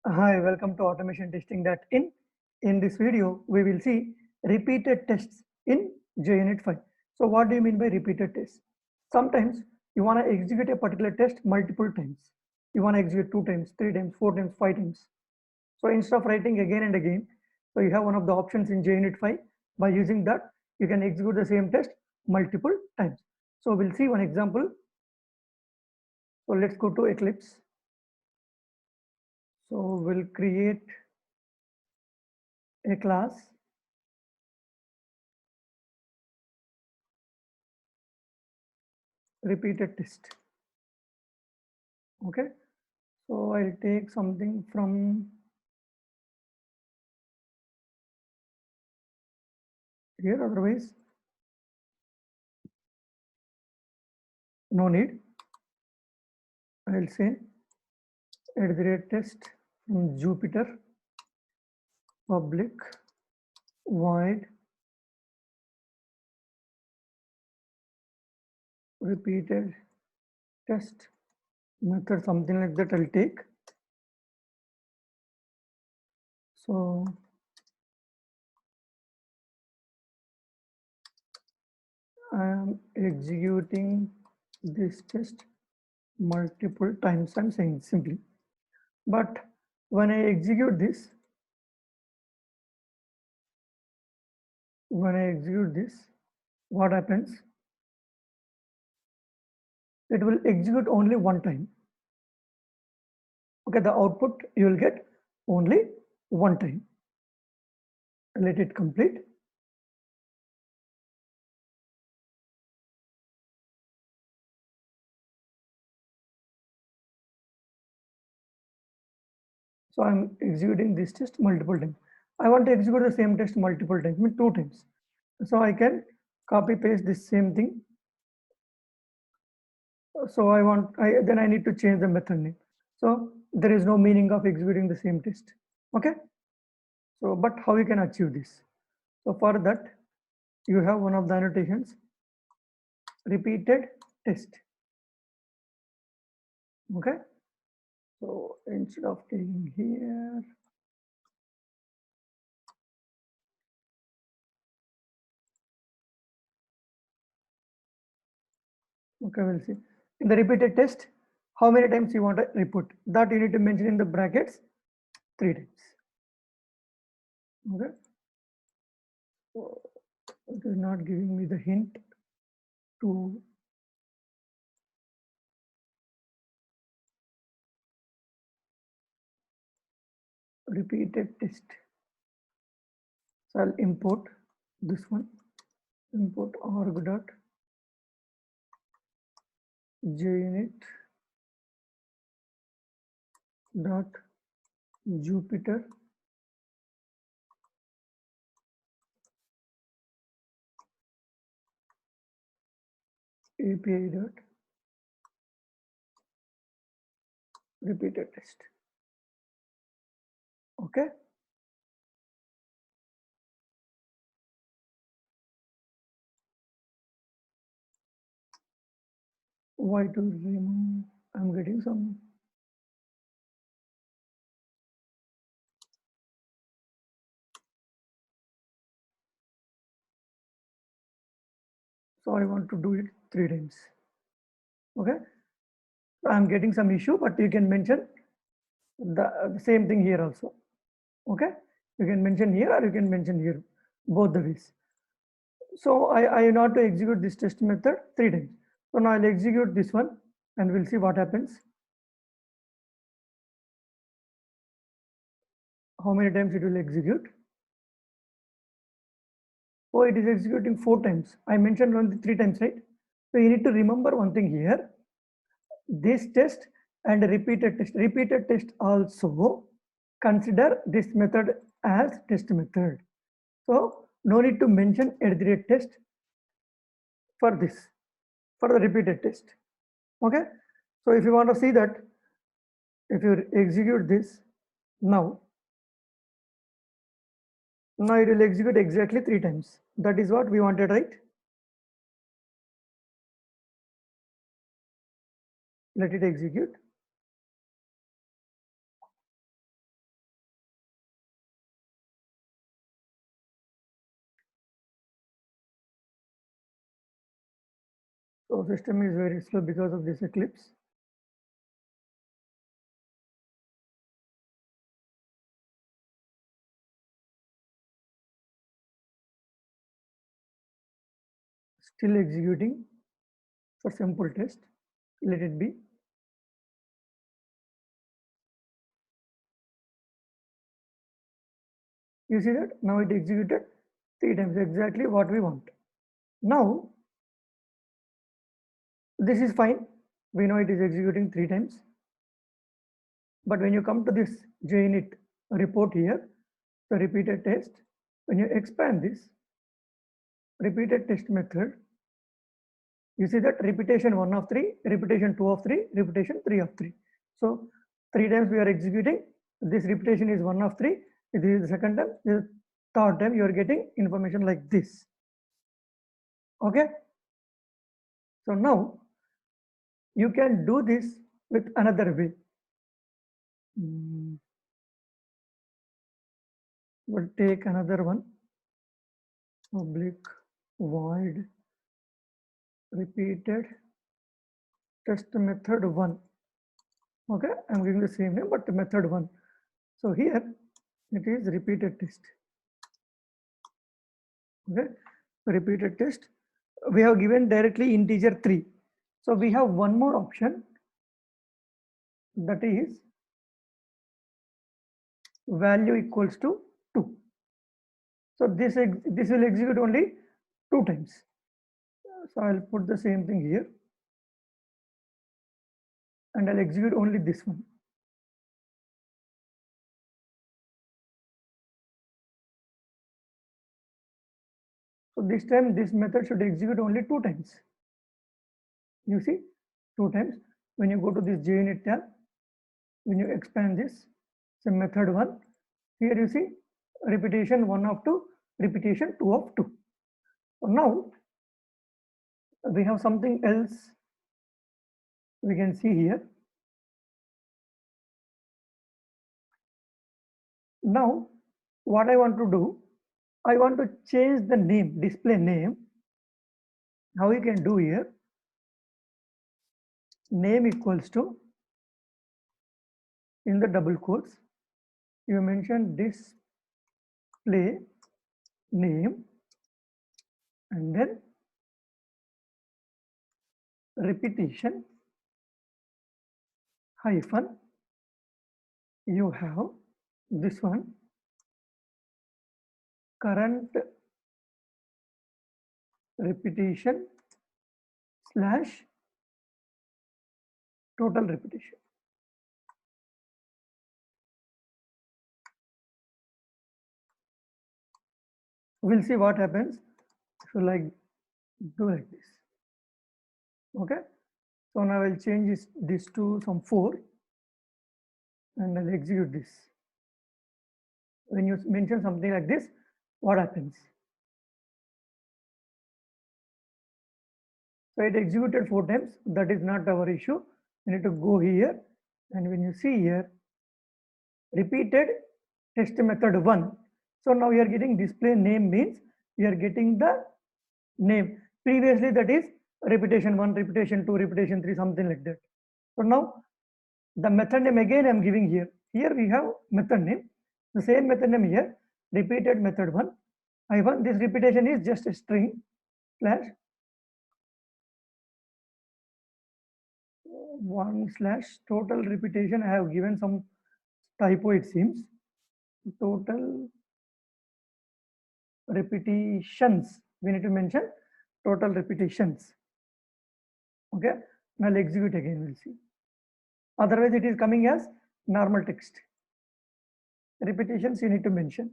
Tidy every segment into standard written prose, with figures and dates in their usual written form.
Hi, welcome to automation testing.in. In this video, we will see repeated tests in JUnit 5. So what do you mean by repeated tests? Sometimes you want to execute a particular test multiple times. You want to execute 2 times, 3 times, 4 times, 5 times. So instead of writing again and again, so you have one of the options in JUnit 5. By using that, you can execute the same test multiple times. So we'll see one example. So let's go to Eclipse. So we'll create a class repeated test. Okay, so I'll take something from here, otherwise no need. I'll say @test from Jupyter public void repeated test method, something like that I'll take. So I am executing this test multiple times, I'm saying simply. But when I execute this, what happens? It will execute only one time. Okay, the output you will get only one time. Let it complete. So I'm executing this test multiple times. I want to execute the same test multiple times, mean 2 times. So I can copy paste this same thing. So then I need to change the method name. So there is no meaning of executing the same test. Okay. So, but how you can achieve this? So for that, you have one of the annotations, repeated test. Okay. So instead of taking here, okay, we'll see. In the repeated test, how many times you want to repeat? That you need to mention in the brackets 3 times. Okay. So it is not giving me the hint to repeated test. So I'll import this one, import org.junit.jupyter API dot repeated test. Okay. Why to remove? I'm getting some. So I want to do it 3 times. Okay. So I'm getting some issue, but you can mention the same thing here also. Okay. You can mention here or you can mention here, both the ways. So I want to execute this test method 3 times. So now I'll execute this one and we'll see what happens. How many times it will execute? Oh, it is executing 4 times. I mentioned only 3 times, right? So you need to remember one thing here. This test and repeated test. Repeated test also consider this method as test method. So no need to mention @test for this, for the repeated test. Okay. So if you want to see that, if you execute this now it will execute exactly 3 times. That is what we wanted, right? Let it execute. So system is very slow because of this eclipse. Still executing for simple test. Let it be. You see that now it executed 3 times, exactly what we want. Now this is fine. We know it is executing 3 times. But when you come to this JUnit report here, the repeated test, when you expand this repeated test method, you see that repetition 1 of 3, repetition 2 of 3, repetition 3 of 3. So 3 times we are executing. This repetition is 1 of 3. This is the second time. This is third time you are getting information like this. Okay. So now you can do this with another way. We'll take another one. Public void repeated test method 1. Okay, I'm giving the same name, but the method 1. So here it is repeated test. Okay, repeated test. We have given directly integer 3. So we have one more option, that is value equals to 2. So this will execute only 2 times. So I'll put the same thing here and I'll execute only this one. So this time this method should execute only 2 times. You see, 2 times. When you go to this JUnit tab, when you expand this, so method 1, here you see repetition 1 of 2, repetition 2 of 2. So now we have something else we can see here. Now what I want to do, I want to change the name, display name. How you can do here, name equals to, in the double quotes, you mention display name and then repetition hyphen, you have this one, current repetition slash total repetition. We'll see what happens if you do like this. Okay, so now I'll change this to some 4 and I'll execute this. When you mention something like this, what happens? So it executed 4 times. That is not our issue. You need to go here, and when you see here, repeated test method 1. So now you are getting display name, means you are getting the name. Previously that is repetition 1, repetition 2, repetition 3, something like that. So now the method name again I am giving here. Here we have method name. The same method name here, repeated method 1. This repetition is just a string slash 1 slash total repetition. I have given some typo, it seems. Total repetitions, we need to mention total repetitions. Okay, now I'll execute again, we'll see. Otherwise it is coming as normal text. Repetitions you need to mention,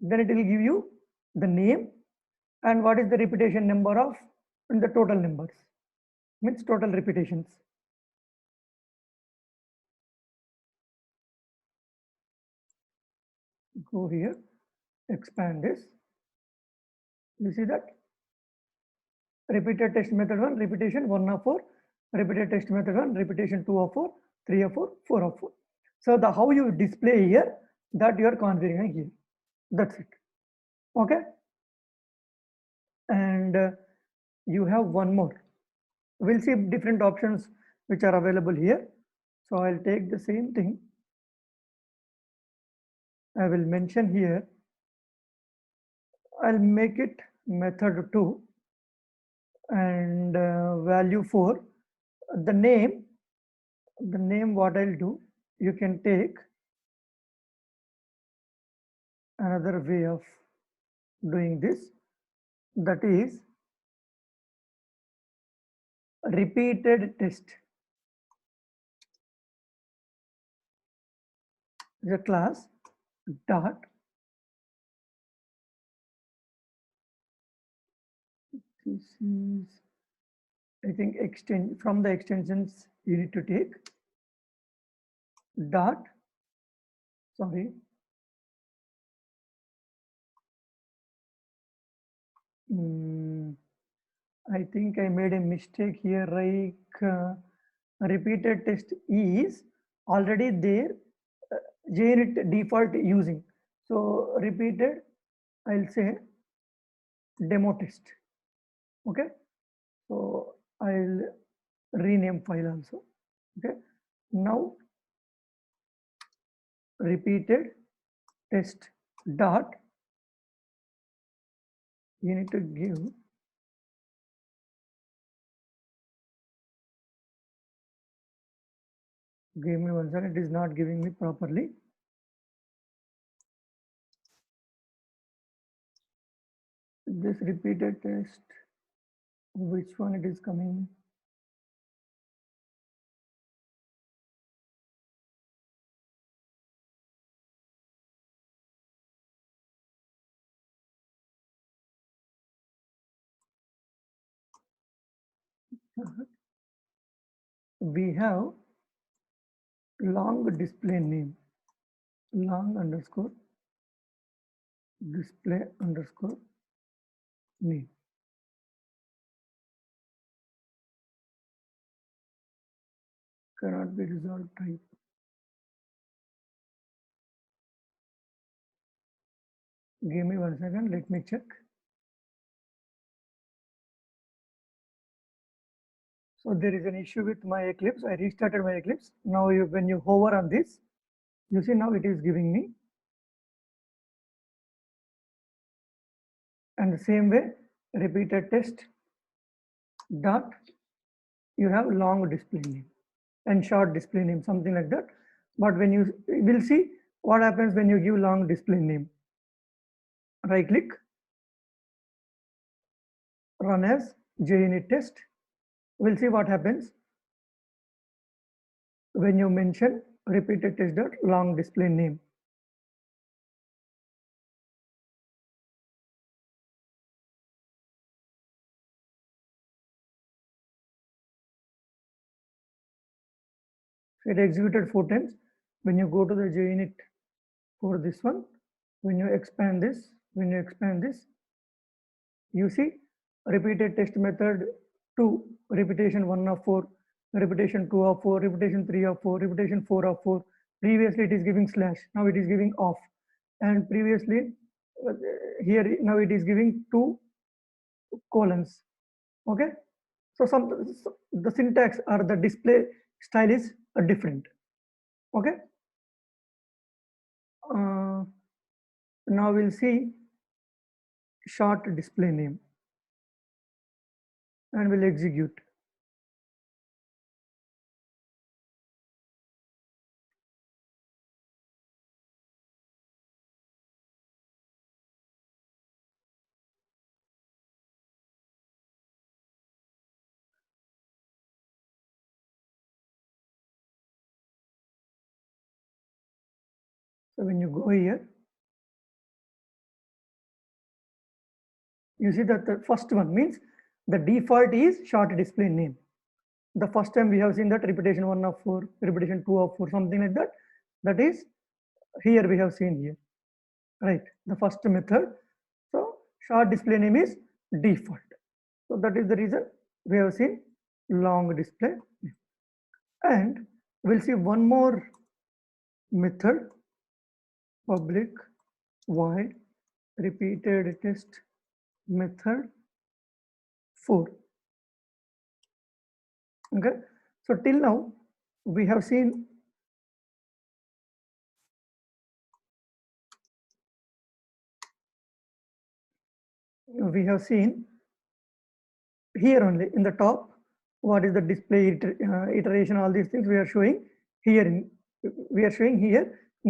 then it will give you the name and what is the repetition number of the total numbers, means total repetitions. Go here, expand this, you see that repeated test method 1, repetition 1 of 4, repeated test method 1, repetition 2 of 4, 3 of 4, 4 of 4. So the how you display here, that you are configuring here. That's it. Okay. And you have one more. We'll see different options which are available here. So I'll take the same thing. I will mention here. I'll make it method 2 and value 4. The name what I'll do, you can take another way of doing this, that is repeated test. The class dot this is, I think, extend from the extensions you need to take dot, sorry, I think I made a mistake here, like repeated test is already there, JUnit default using. So repeated, I'll say demo test. Okay, so I'll rename file also. Okay, now repeated test dot, you need to give me one second, it is not giving me properly. This repeated test, which one it is coming? We have long display name, long underscore display underscore name. Cannot be resolved type. Give me one second, let me check. So there is an issue with my Eclipse. I restarted my Eclipse. Now when you hover on this, you see now it is giving me. And the same way, repeated test dot, you have long display name and short display name, something like that. But when you will see what happens when you give long display name. Right click, run as JUnit test. We'll see what happens when you mention repeated test dot long display name. It executed 4 times. When you go to the JUnit for this one, when you expand this, you see repeated test method 2, repetition 1 of 4, repetition 2 of 4, repetition 3 of 4, repetition 4 of 4. Previously it is giving slash, now it is giving off, and previously here now it is giving 2 colons. Okay, so the syntax or the display style is different. Okay, now we'll see short display name and we'll execute. So when you go here, you see that the first one means the default is short display name. The first time we have seen that repetition 1 of 4, repetition 2 of 4, something like that. That is here we have seen here, right? The first method. So short display name is default. So that is the reason we have seen long display name. And we'll see one more method, public void repeated test method 4. Okay, so till now we have seen here only in the top what is the display iteration, all these things we are showing here in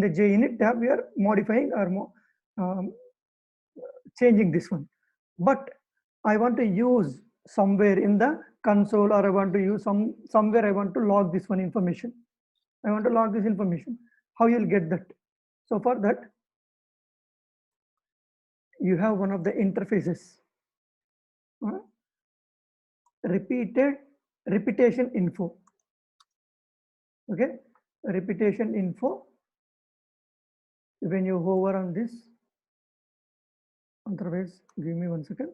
the JUnit tab. We are modifying or changing this one, but I want to use somewhere in the console, or I want to use somewhere I want to log this one information. I want to log this information. How you'll get that? So for that, you have one of the interfaces, repetition info. Okay, repetition info. When you hover on this, otherwise, give me 1 second.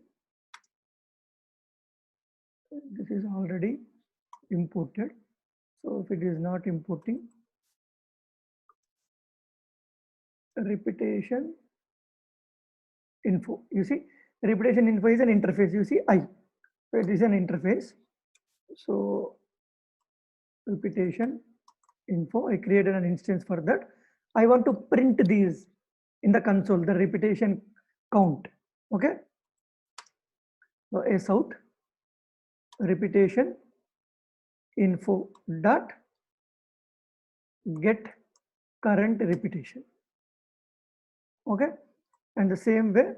This is already imported. So if it is not importing, repetition info. You see, repetition info is an interface. You see, so it is an interface. So repetition info, I created an instance for that. I want to print these in the console, the repetition count. Okay. So s out repetition info dot get current repetition. Okay, and the same way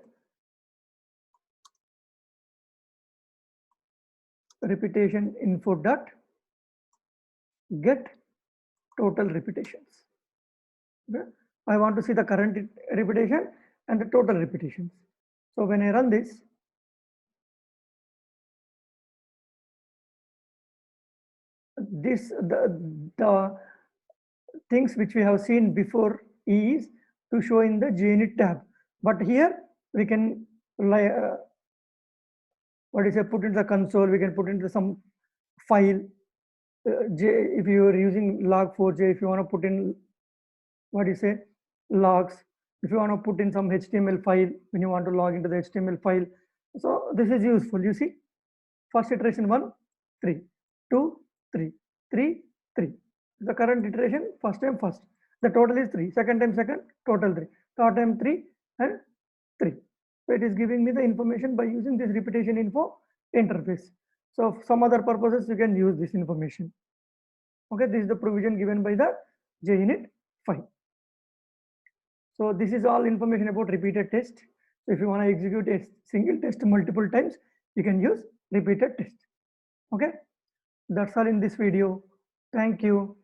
repetition info dot get total repetitions. Okay? I want to see the current repetition and the total repetitions. So when I run this, the things which we have seen before is to show in the JUnit tab, but here we can put in the console, we can put into some file. If you are using log4j, if you want to put in logs, if you want to put in some HTML file, when you want to log into the HTML file. So this is useful. You see, first iteration 1, 3, 2, 3, 3, 3. The current iteration, first time first. The total is 3. Second time second, total 3. Third time 3 and 3. So it is giving me the information by using this repetition info interface. So for some other purposes, you can use this information. Okay, this is the provision given by the JUnit 5. So this is all information about repeated test. So if you want to execute a single test multiple times, you can use repeated test. Okay, that's all in this video. Thank you.